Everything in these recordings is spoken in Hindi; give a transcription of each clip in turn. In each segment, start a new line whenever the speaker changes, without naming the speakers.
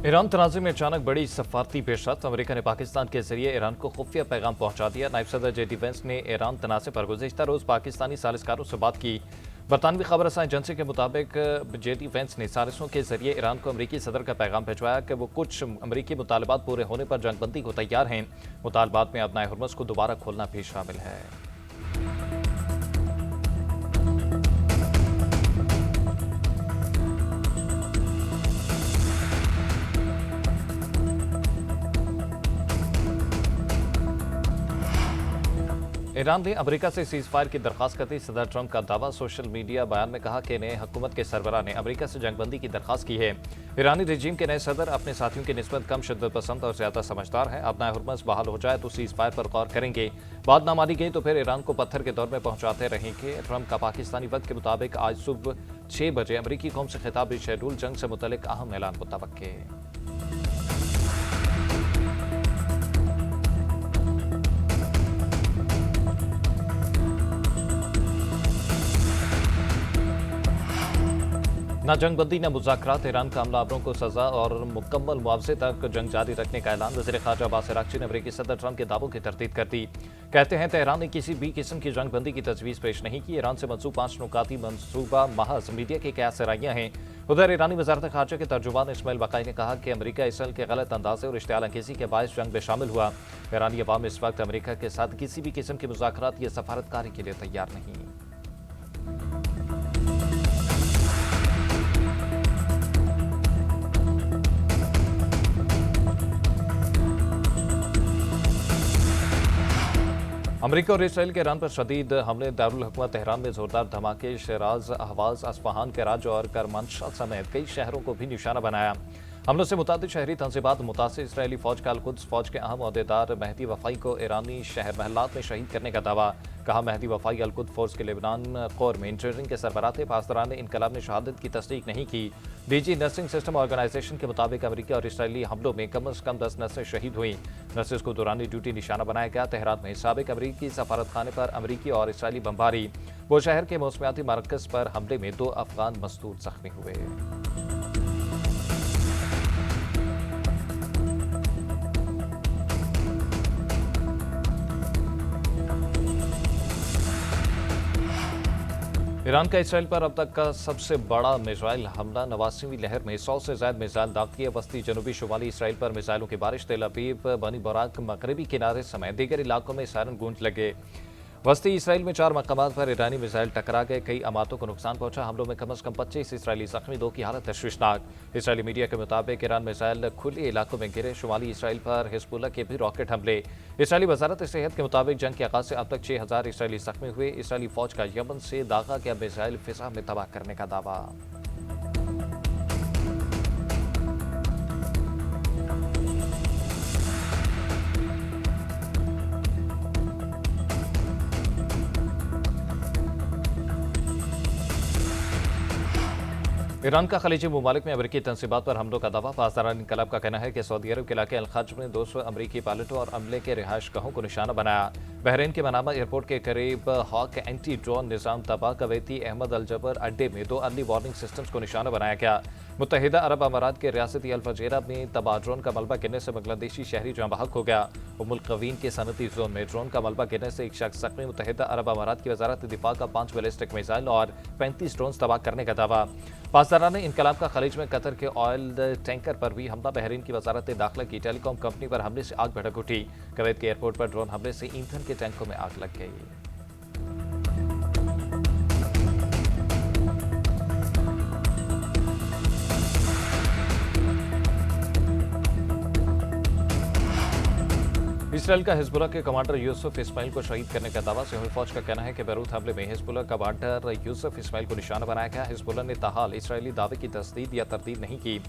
ईरान तनाज़े में अचानक बड़ी सफारती पेशरफ्त। अमेरिका ने पाकिस्तान के जरिए ईरान को खुफिया पैगाम पहुंचा दिया। नायब सदर जेडी वेंस ने ईरान तनाज़े पर गुज़िश्ता रोज़ पाकिस्तानी सालिसकारों से बात की। बरतानवी खबर रसां एजेंसी के मुताबिक जेडी वेंस ने सालिसों के जरिए ईरान को अमरीकी सदर का पैगाम भिजवाया कि वो कुछ अमरीकी मुतालबात पूरे होने पर जंगबंदी को तैयार हैं। मुतालबात में अपना हुर्मुज़ को दोबारा खोलना भी शामिल है। ईरान ने अमेरिका से सीज फायर की दरख्वास्त करती। सदर ट्रंप का दावा। सोशल मीडिया बयान में कहा कि नए हुकूमत के सरबराह ने अमेरिका से जंगबंदी की दरख्वास्त की है। ईरानी रजीम के नए सदर अपने साथियों की निस्बत कम शिद्दत पसंद और ज्यादा समझदार हैं। अब नया हुर्मुज़ बहाल हो जाए तो सीज फायर पर गौर करेंगे। बात ना मानी गई तो फिर ईरान को पत्थर के दौर में पहुंचाते रहेंगे। ट्रंप का पाकिस्तानी वक्त के मुताबिक आज सुबह 6 बजे अमरीकी कौम से खिताब शेड्यूल जंग से मुतल्लिक अहम ऐलान मुतवक्के। ना जंगबंदी न मुज़ाकरात। ईरान का हमलावरों को सजा और मुकम्मल मुआवजे तक जंग जारी रखने का ऐलान। वज़ीर ख़ारजा अब्बास अराग़ची ने अमरीकी सदर ट्रंप के दावों की तरदीद कर दी। कहते हैं तेहरान ने किसी भी किस्म की जंगबंदी की तजवीज़ पेश नहीं की। ईरान से मंसूब 5 नुकाती मनसूबा महज मीडिया के क्या सराइयाँ हैं। उधर ईरानी वज़ारत ख़ारजा के तर्जुमान इस्माइल बक़ाई ने कहा कि अमरीका इसराइल के गलत अंदाज़े और इश्तिआल अंगेज़ी के बायस जंग में शामिल हुआ। ईरानी अवाम इस वक्त अमरीका के साथ किसी भी किस्म की मुज़ाकरात या सफारतकारी के लिए तैयार नहीं। अमरीका और इसराइल के ईरान पर शदीद हमले। दारुल हुकूमत तेहरान में जोरदार धमाके। शिराज, अहवाज, अस्फहान, कराच और करमानशाह समेत कई शहरों को भी निशाना बनाया। हमलों से मुतादिद शहरी तंजीबात मुतासिर। इसराइली फौज का अल-कुद्स फौज के अहम अहदेदार महदी वफ़ाई को ईरानी शहर महलात में शहीद करने का दावा। कहा महदी वफ़ाई अल-कुद्स फोर्स के लेबनान कोर में इंजीनियरिंग के सरबराह थे। पासदारान इनकलाब ने शहादत की तस्दीक नहीं की। डीजी नर्सिंग सिस्टम ऑर्गेनाइजेशन के मुताबिक अमरीकी और इसराइली हमलों में कम अज़ कम 10 नर्सें शहीद हुई। नर्सेस को दौरानी ड्यूटी निशाना बनाया गया। तेहरान में साबिक अमरीकी सफारत खाने पर अमरीकी और इसराइली बमबारी। वो शहर के मौसमियाती मरकज़ पर हमले में 2 अफगान मजदूर जख्मी हुए। ईरान का इसराइल पर अब तक का सबसे बड़ा मिसाइल हमला। 89वीं लहर में 100 से ज्यादा मिसाइल दाग किए। वस्ती जनूबी शुमाली इसराइल पर मिसाइलों की बारिश। तेल अवीव, बनी बुराक, मगरबी किनारे समेत दीगर इलाकों में सायरन गूंज लगे। वस्ती इसराइल में 4 मकामात पर ईरानी मिसाइल टकरा गए। कई अमातों को नुकसान पहुंचा। हमलों में कम अज कम 25 इसराइली जख्मी। 2 की हालत तशवीशनाक। इसराइली मीडिया के मुताबिक ईरान मिसाइल खुले इलाकों में गिरे। शुमाली इसराइल पर हिजबुल्लाह के भी रॉकेट हमले। इसराइली वजारत सेहत के मुताबिक जंग के आगाज से अब तक 6000 इसराइली जख्मी हुए। इसराइली फौज का यमन से दागा गया मिसाइल फिजा में तबाह करने का दावा। ईरान का खलीजी ममालिक में अमरीकी तनसीबात पर हमलों का दावा। पासदारान इनकलाब का कहना है कि सऊदी अरब के इलाके अल-खर्ज में 200 अमरीकी पायलटों और अमले के रिहाइश गाहों को निशाना बनाया। बहरीन के मनामा एयरपोर्ट के करीब हॉक एंटी ड्रोन निज़ाम तबाह। कवैती अहमद अल जबर अड्डे में 2 अर्ली वार्निंग सिस्टम्स को निशाना बनाया गया। मुत्तहिदा अरब अमारात के रियासती अल फजीरा में तबाह ड्रोन का मलबा गिरने से बांग्लादेशी शहरी जहाँ बहक हो गया। उमुल कवीन के सनती जोन में ड्रोन का मलबा गिरने से एक शख्स जख्मी। मुत्तहिदा अरब अमारात की वजारत दिफा का 5 बैलिस्टिक मिसाइल और 35 ड्रोन तबाह करने का दावा। पासदारान ने इनकलाब का खलीज में कतर के ऑयल टैंकर पर भी हमला। बहरीन की वजारत दाखिला की टेलीकॉम कंपनी पर हमले से आग भड़क उठी। कुवैत के एयरपोर्ट पर ड्रोन हमले से ईंधन के टैंकों में आग लग गई। इसराइल का हिजबुल्लाह के कमांडर यूसुफ इस्माइल को शहीद करने का दावा। सियामी फौज का कहना है कि बैरूत हमले में हिजबुल्लाह कमांडर यूसुफ इस्माइल को निशाना बनाया गया। हिजबुल्लाह ने ताहाल इसराइली दावे की तस्दीद या तरदीद नहीं की।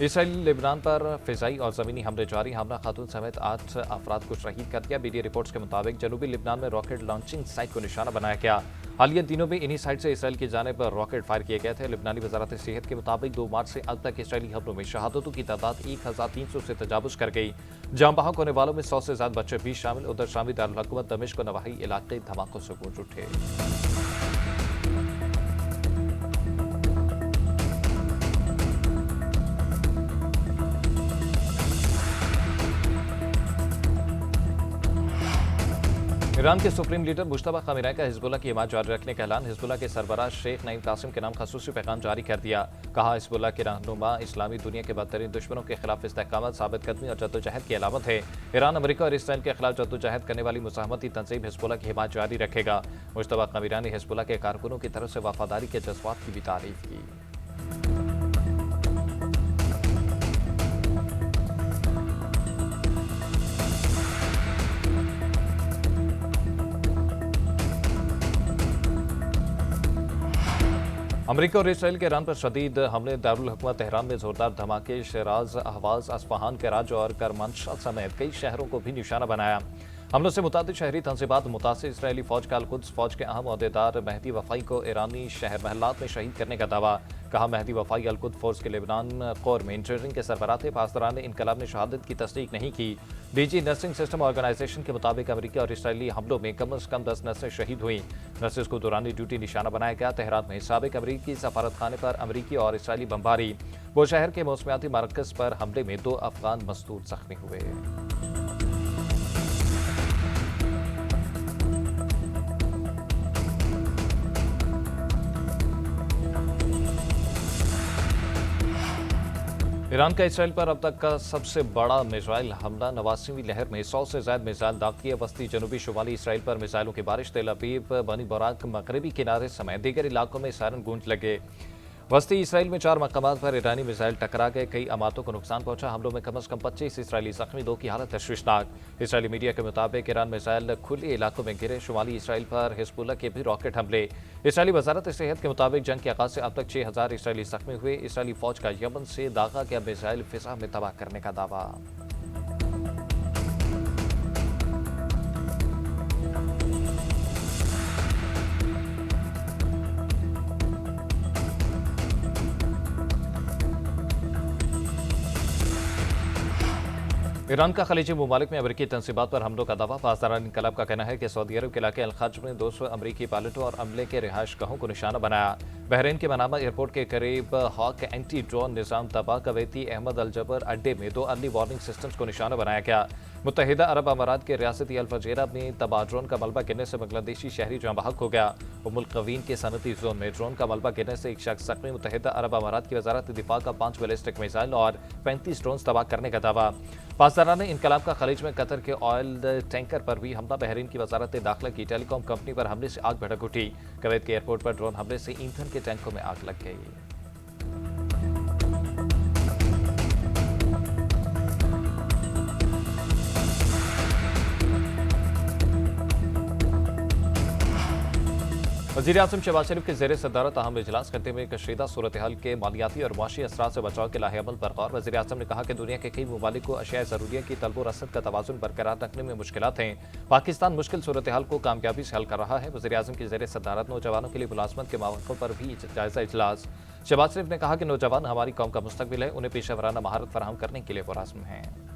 इसराइल लेबनान पर फिजाई और ज़मीनी हमले जारी। हमला खातून समेत 8 अफराद को शहीद कर दिया। मीडिया रिपोर्ट्स के मुताबिक जनूबी लेबनान में रॉकेट लॉन्चिंग साइट को निशाना बनाया गया। हालिया दिनों में इन्हीं साइट से इसराइल की जानिब पर रॉकेट फायर किए गए थे। लेबनानी वजारत सेहत के मुताबिक 2 मार्च से अब तक इसराइली हमलों में शहादतों की तादाद 1300 से तजावुज़ कर गई। जाम बहक होने वालों में 100 से ज्यादा बच्चे भी शामिल। उधर शामी दारुल हुकूमत दमिश्क और नवाही इलाके धमाकों से गूंज उठे। ईरान के सुप्रीम लीडर मुश्तबा खमीनी का हिजबुल्लाह की हिमायत जारी रखने का ऐलान। हिजबुल्लाह के सरबराह शेख नईम कासिम के नाम खसूसी पैगाम जारी कर दिया। कहा, हिजबुल्लाह के रहनुमा इस्लामी दुनिया के बदतरीन दुश्मनों के खिलाफ इस्तेकामत, साबित कदमी और जद्दोजहद की अलामत है। ईरान, अमेरिका और इसराइल के खिलाफ जद्दोजहद करने वाली मुज़ाहमती तंजीम हिजबुल्लाह की हिमायत जारी रखेगा। मुश्तबा खमीनी ने हिजबुल्लाह के कारकुनों की तरफ से वफादारी के जज्बात की भी तारीफ की। अमेरिका और इसराइल के ईरान पर शदीद हमले, दारुल हुकूमत तेहरान में जोरदार धमाके, शिराज, अहवाज, अस्फहान, कराच और करमनशाह समेत कई शहरों को भी निशाना बनाया। हमलों से मुतादिद शहरी तंजीबात मुतासिर। इसराइली फौज का अल-कुद्स फौज के अहम अहदेदार महदी वफ़ाई को ईरानी शहर महलात में शहीद करने का दावा। कहा, महदी वफ़ाई अल-कुद्स फोर्स के लेबनान कोर में इंजीनियरिंग के सरबराह थे। पासदारान इनकलाब ने शहादत की तस्दीक नहीं की। डीजी नर्सिंग सिस्टम ऑर्गेनाइजेशन के मुताबिक अमेरिकी और इसराइली हमलों में कम अज़ कम 10 नर्सें शहीद हुई। नर्सेस को दौरानी ड्यूटी निशाना बनाया गया। तेहरान में साबिक अमेरिकी सफारतखाने पर अमेरिकी और इसराइली बमबारी। वो शहर के मौसमियाती मरकज़ पर हमले में 2 अफगान मजदूर जख्मी हुए। ईरान का इसराइल पर अब तक का सबसे बड़ा मिसाइल हमला। 89वीं लहर में 100 से ज्यादा मिसाइल दाग किए। वस्ती जनूबी शुमाली इसराइल पर मिसाइलों की बारिश। तेल अवीव, बनी बुराक, मगरबी किनारे समेत दीगर इलाकों में सायरन गूंज लगे। वस्ती इसराइल में 4 मकामात पर ईरानी मिसाइल टकरा गए। कई अमातों को नुकसान पहुंचा। हमलों में कम अज कम 25 इसराइली जख्मी, 2 की हालत तशवीशनाक। इसराइली मीडिया के मुताबिक ईरान मिसाइल खुले इलाकों में गिरे। शुमाली इसराइल पर हिजबुल्लाह के भी रॉकेट हमले। इसराइली वजारत सेहत के मुताबिक जंग के आगाज से अब तक 6000 इसराइली जख्मी हुए। इसराइली फौज का यमन से दागा गया मिसाइल फिजा में तबाह करने का दावा। ईरान का खलीजी ममालिक में अमेरिकी तनसीबात पर हमलों का दावा। पासदारान इनकलाब का कहना है कि सऊदी अरब के इलाके अल-खज में 200 अमेरिकी पायलटों और अमले के रिहायश गाहों को निशाना बनाया। बहरीन के मनामा एयरपोर्ट के करीब हॉक एंटी ड्रोन निजाम तबाह। कवैती अहमद अल जबर अड्डे में 2 अर्ली वार्निंग सिस्टम्स को निशाना बनाया गया। मुत्तहिदा अरब अमारात के रियासती अल फजीरा में तबाह ड्रोन का मलबा गिरने से बांग्लादेशी शहरी जाँ बहक हो गया। उम्मुल कवीन के सनती जोन में ड्रोन का मलबा गिरने से एक शख्स जख्मी। मुत्तहिदा अरब अमारात की वजारत दिफा का 5 बैलिस्टिक मिसाइल और 35 ड्रोन तबाह करने का दावा। पासदारान इनकलाब का खलीज में कतर के ऑयल टैंकर पर भी हमला। बहरीन की वजारत दाखिला की टेलीकॉम कंपनी पर हमले से आग भड़क उठी। कुवैत के एयरपोर्ट पर ड्रोन हमले से ईंधन के टैंकों में आग लग गई। वज़ीर-ए-आज़म शहबाज शरीफ के ज़ेर सदारत अहम इजलास करते हुए कशीदा सूरत हाल के मालियाती और मुआशी असरात से बचाव के लाहेअमल पर गौर। वज़ीर-ए-आज़म ने कहा कि दुनिया के कई ममालिक को अशिया ज़रूरिया की तलब और रसद का तवाज़ुन बरकरार रखने में मुश्किलात हैं। पाकिस्तान मुश्किल सूरत हाल को कामयाबी से हल कर रहा है। वज़ीर-ए-आज़म की ज़ेर सदारत नौजवानों के लिए मुलाजमत के मौक़ों पर भी जायज़ा इजलास। शहबाज शरीफ ने कहा कि नौजवान हमारी कौम का मुस्तकबिल है, उन्हें पेशा वराना महारत फराहम करने के लिए पुरअज़्म हैं।